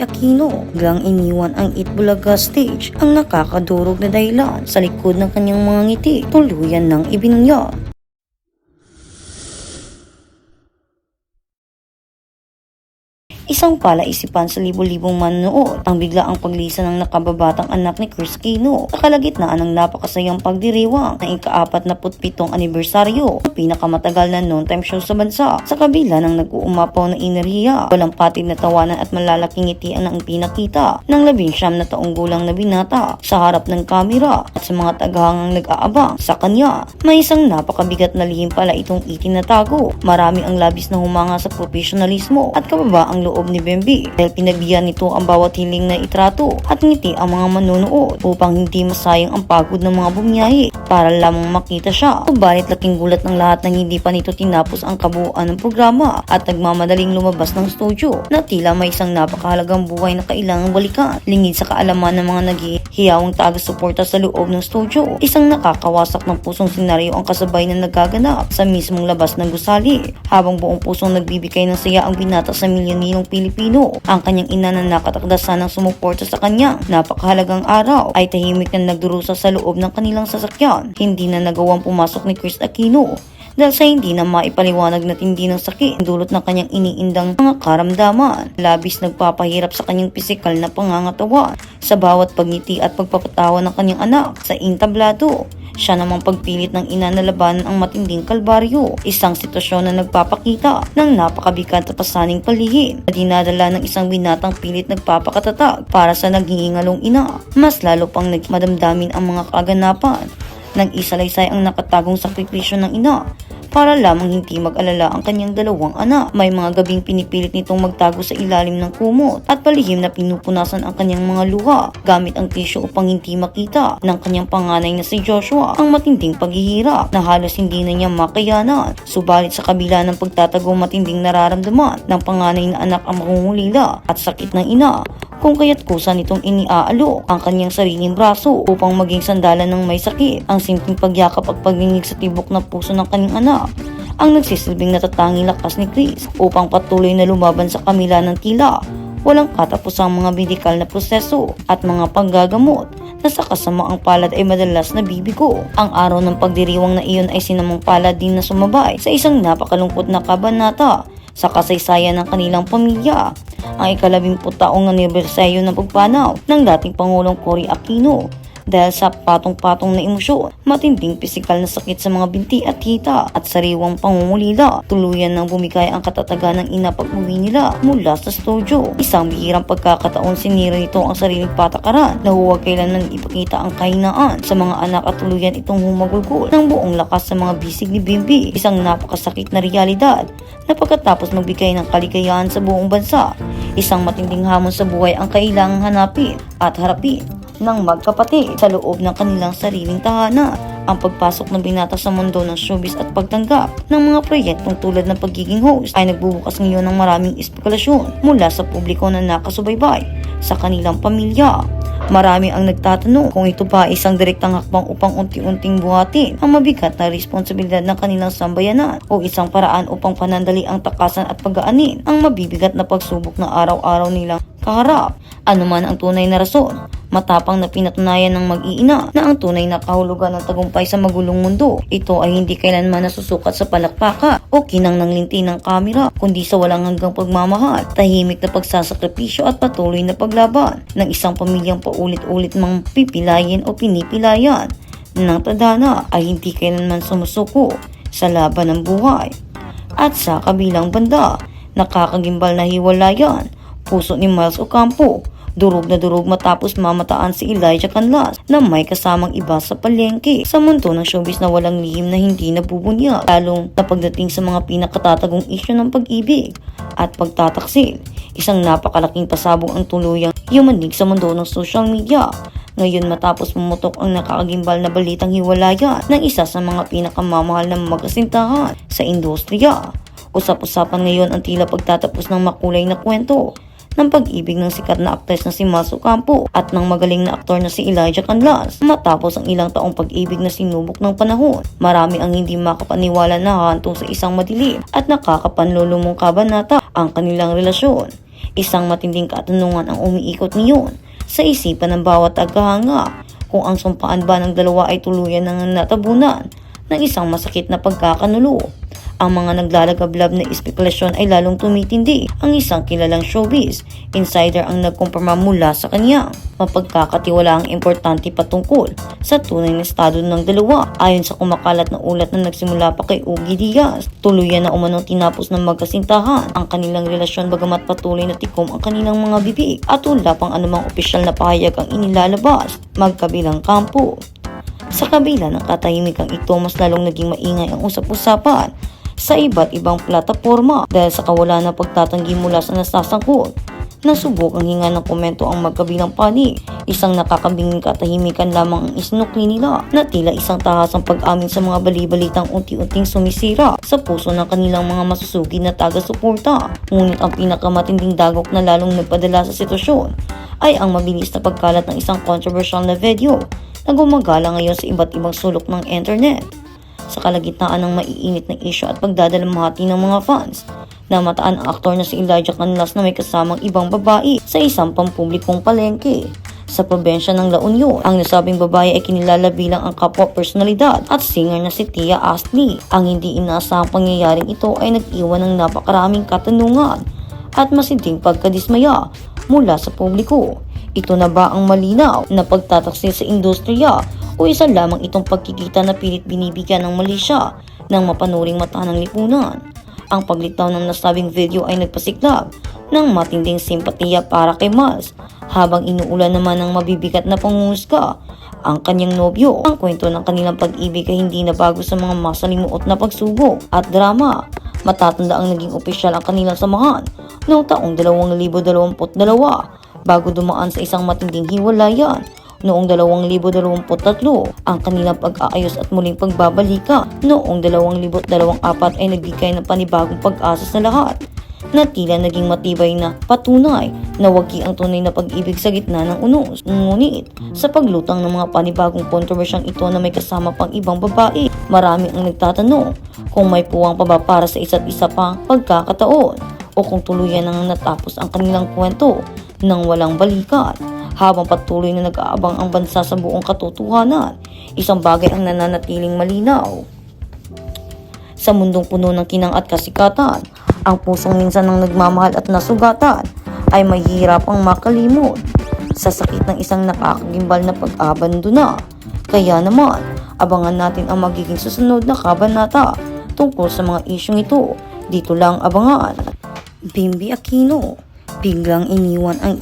Aquino. Biglang iniwan ang Itbulaga stage ang nakakadurog na dahilan sa likod ng kanyang mga ngiti. Tuluyan ng ibinunyag. Isang palaisipan sa libo-libong manonood ang biglaang paglisa ng nakababatang anak ni Chris Aquino sa kalagitnaan ng napakasayang pagdiriwang ng ika-47 anibersaryo ng pinakamatagal na non-time show sa bansa. Sa kabila ng nag-uumapaw na enerhiya, walang patid na tawanan at malalaking ngitian ang pinakita ng 19 na taong gulang na binata sa harap ng kamera at sa mga tagahangang nag-aabang sa kanya. May isang napakabigat na lihim pala itong itinatago. Marami ang labis na humanga sa profesionalismo at kababaang loob ni Bemby dahil pinabiyan nito ang bawat hiling na itrato at ngiti ang mga manonood upang hindi masayang ang pagod ng mga bumiyahe para lamang makita siya. Subalit laking gulat ng lahat nang hindi pa nito tinapos ang kabuuan ng programa at nagmamadaling lumabas ng studio na tila may isang napakahalagang buhay na kailangang balikan. Lingid sa kaalaman ng mga naghihiyawang taga-suporta sa loob ng studio, isang nakakawasak ng pusong senaryo ang kasabay na nagaganap sa mismong labas ng gusali. Habang buong pusong nagbibigay ng saya ang binata sa milyoniyong Pilipino, ang kanyang ina na nakatakdasan ng sumuporta sa kanyang napakahalagang araw ay tahimik na nagdurusa sa loob ng kanilang sasakyan. Hindi na nagawang pumasok ni Chris Aquino dahil sa hindi na maipaliwanag na tindi ng sakit dulot ng kanyang iniindang mga karamdaman. Labis nagpapahirap sa kanyang pisikal na pangangatawan sa bawat pagngiti at pagpapatawa ng kanyang anak sa entablado. Siya namang pagpilit ng ina na labanan ang matinding kalbaryo, isang sitwasyon na nagpapakita ng napakabigat at pasaning palihim na dinadala ng isang binatang pilit nagpapakatatag para sa naghihingalong ina. Mas lalo pang nagmadamdamin ang mga kaganapan. Nag-isalaysay ang nakatagong sakripisyo ng ina para lamang hindi mag-alala ang kanyang dalawang anak. May mga gabing pinipilit nitong magtago sa ilalim ng kumot at palihim na pinupunasan ang kanyang mga luha gamit ang tisyo upang hindi makita ng kanyang panganay na si Joshua ang matinding paghihirap na halos hindi na niya makayanan. Subalit sa kabila ng pagtatago, matinding nararamdaman ng panganay na anak ang makungulila at sakit ng ina, kung kaya't kusa nitong iniaalok ang kanyang sariling braso upang maging sandalan ng may sakit. Ang simpleng pagyakap at pagngingig sa tibok na puso ng kanyang anak ang nagsisilbing natatanging lakas ni Chris upang patuloy na lumaban sa kamila ng tila walang katapusang mga medikal na proseso at mga paggagamot na sa kasamaang palad ay madalas nabibigo. Ang araw ng pagdiriwang na iyon ay sinamang palad din na sumabay sa isang napakalungkot na kabanata sa kasaysayan ng kanilang pamilya, ang ika-12 anibersaryo ng pagpanaw ng dating Pangulong Cory Aquino. Dahil sa patong-patong na emosyon, matinding pisikal na sakit sa mga binti at hita at sariwang pangungulila, tuluyan ng bumigay ang katatagan ng ina pag-uwi nila mula sa studio. Isang bihirang pagkakataon sinira nito ang sariling patakaran na huwag kailanman ipakita ang kahinaan sa mga anak at tuluyan itong humagulgol ng buong lakas sa mga bisig ni Bimbi. Isang napakasakit na realidad na pagkatapos magbigay ng kaligayahan sa buong bansa, isang matinding hamon sa buhay ang kailangang hanapin at harapin ng magkapatid sa loob ng kanilang sariling tahanan. Ang pagpasok ng binata sa mundo ng showbiz at pagtanggap ng mga proyektong tulad ng pagiging host ay nagbubukas ngayon ng maraming espekulasyon mula sa publiko na nakasubaybay sa kanilang pamilya. Marami ang nagtatanong kung ito ba isang direktang hakbang upang unti-unting buhatin ang mabigat na responsibilidad ng kanilang sambayanan o isang paraan upang panandali ang takasan at pag-aanin ang mabibigat na pagsubok na araw-araw nilang kaharap. Ano man ang tunay na rason, matapang na pinatunayan ng mag-iina na ang tunay na kahulugan ng tagumpay sa magulong mundo. Ito ay hindi kailanman nasusukat sa palakpakan o kinang ng linti ng kamera, kundi sa walang hanggang pagmamahal, tahimik na pagsasakripisyo at patuloy na paglaban ng isang pamilyang paulit-ulit mang pipilayin o pinipilayan ng tadhana ay hindi kailanman sumusuko sa laban ng buhay. At sa kabilang banda, nakakagimbal na hiwalayan puso ni Miles Ocampo. Durog na durog matapos mamataan si Elijah Canlas na may kasamang iba sa palengke sa mundo ng showbiz na walang lihim na hindi nabubunyag, lalong na pagdating sa mga pinakatatagong isyu ng pag-ibig at pagtataksil. Isang napakalaking pasabog ang tuluyang yumanig sa mundo ng social media. Ngayon matapos pumutok ang nakakagimbal na balitang hiwalayan ng isa sa mga pinakamamahal na magasintahan sa industriya. Usap-usapan ngayon ang tila pagtatapos ng makulay na kwento ng pag-ibig ng sikat na aktres na si Miles Ocampo at ng magaling na aktor na si Elijah Canlas. Matapos ang ilang taong pag-ibig na sinubok ng panahon, marami ang hindi makapaniwala na hahantong sa isang madilim at nakakapanlulumong kabanata ang kanilang relasyon. Isang matinding katanungan ang umiikot ngayon sa isipan ng bawat tagahanga kung ang sumpaan ba ng dalawa ay tuluyan ng natabunan ng isang masakit na pagkakanulo. Ang mga naglalagablab na espekulasyon ay lalong tumitindi. Ang isang kilalang showbiz insider ang nagkumpirma mula sa kanya mapagkakatiwalaang importante patungkol sa tunay na estado ng dalawa. Ayon sa kumakalat na ulat na nagsimula pa kay Ogie Diaz, tuluyan na umanong tinapos ng magkasintahan ang kanilang relasyon bagamat patuloy na tikom ang kanilang mga bibig at wala pang anumang opisyal na pahayag ang inilalabas magkabilang kampo. Sa kabila ng katahimikang ito, mas lalong naging maingay ang usap-usapan sa iba't ibang plataforma dahil sa kawalan ng pagtatanggi mula sa nasasangkot. Nasubok ang hinga ng komento ang magkabilang panig. Isang nakakabinging katahimikan lamang ang isinukli nila na tila isang tahasang pag-amin sa mga balibalitang unti-unting sumisira sa puso ng kanilang mga masusugid na taga-suporta. Ngunit ang pinakamatinding dagok na lalong nagpadala sa sitwasyon ay ang mabilis na pagkalat ng isang controversial na video na gumagala ngayon sa iba't ibang sulok ng internet. Sa kalagitnaan ng maiinit na isyu at pagdadalamhati ng mga fans, namataan ang aktor na si Elijah Canlas na may kasamang ibang babae sa isang pampublikong palengke sa probensya ng La Union. Ang nasabing babae ay kinilala bilang ang kapwa personalidad at singer na si Tia Astley. Ang hindi inaasahang pangyayaring ito ay nag-iwan ng napakaraming katanungan at masiding pagkadismaya mula sa publiko. Ito na ba ang malinaw na pagtataksil sa industriya o isa lamang itong pagkikita na pilit binibigyan ng mali siya ng mapanuring mata ng lipunan? Ang paglitaw ng nasabing video ay nagpasiklab ng matinding simpatiya para kay Mals habang inuulan naman ng mabibigat na pangungusga ang kanyang nobyo. Ang kwento ng kanilang pag-ibig ay hindi na bago sa mga masalimuot na pagsubok at drama. Matatanda ang naging opisyal ang kanilang samahan noong taong 2022 bago dumaan sa isang matinding hiwalayan noong 2023. Ang kanilang pag-aayos at muling pagbabalikan noong 2024 ay nagbigay ng panibagong pag-asa sa lahat na tila naging matibay na patunay na wagi ang tunay na pag-ibig sa gitna ng unos. Ngunit sa paglutang ng mga panibagong kontrobersyang ito na may kasama pang ibang babae, marami ang nagtatanong kung may puwang pa ba para sa isa't isa pang pagkakataon o kung tuluyan nang natapos ang kanilang kwento ng walang balikan. Habang patuloy na nag-aabang ang bansa sa buong katotohanan, isang bagay ang nananatiling malinaw. Sa mundong puno ng kinang at kasikatan, ang pusong minsan ng nagmamahal at nasugatan ay mahihirapang makalimot sa sakit ng isang nakakagimbal na pag-abandona. Kaya naman, abangan natin ang magiging susunod na kabanata tungkol sa mga isyong ito. Dito lang abangan. Bimby Aquino, biglang iniwan ang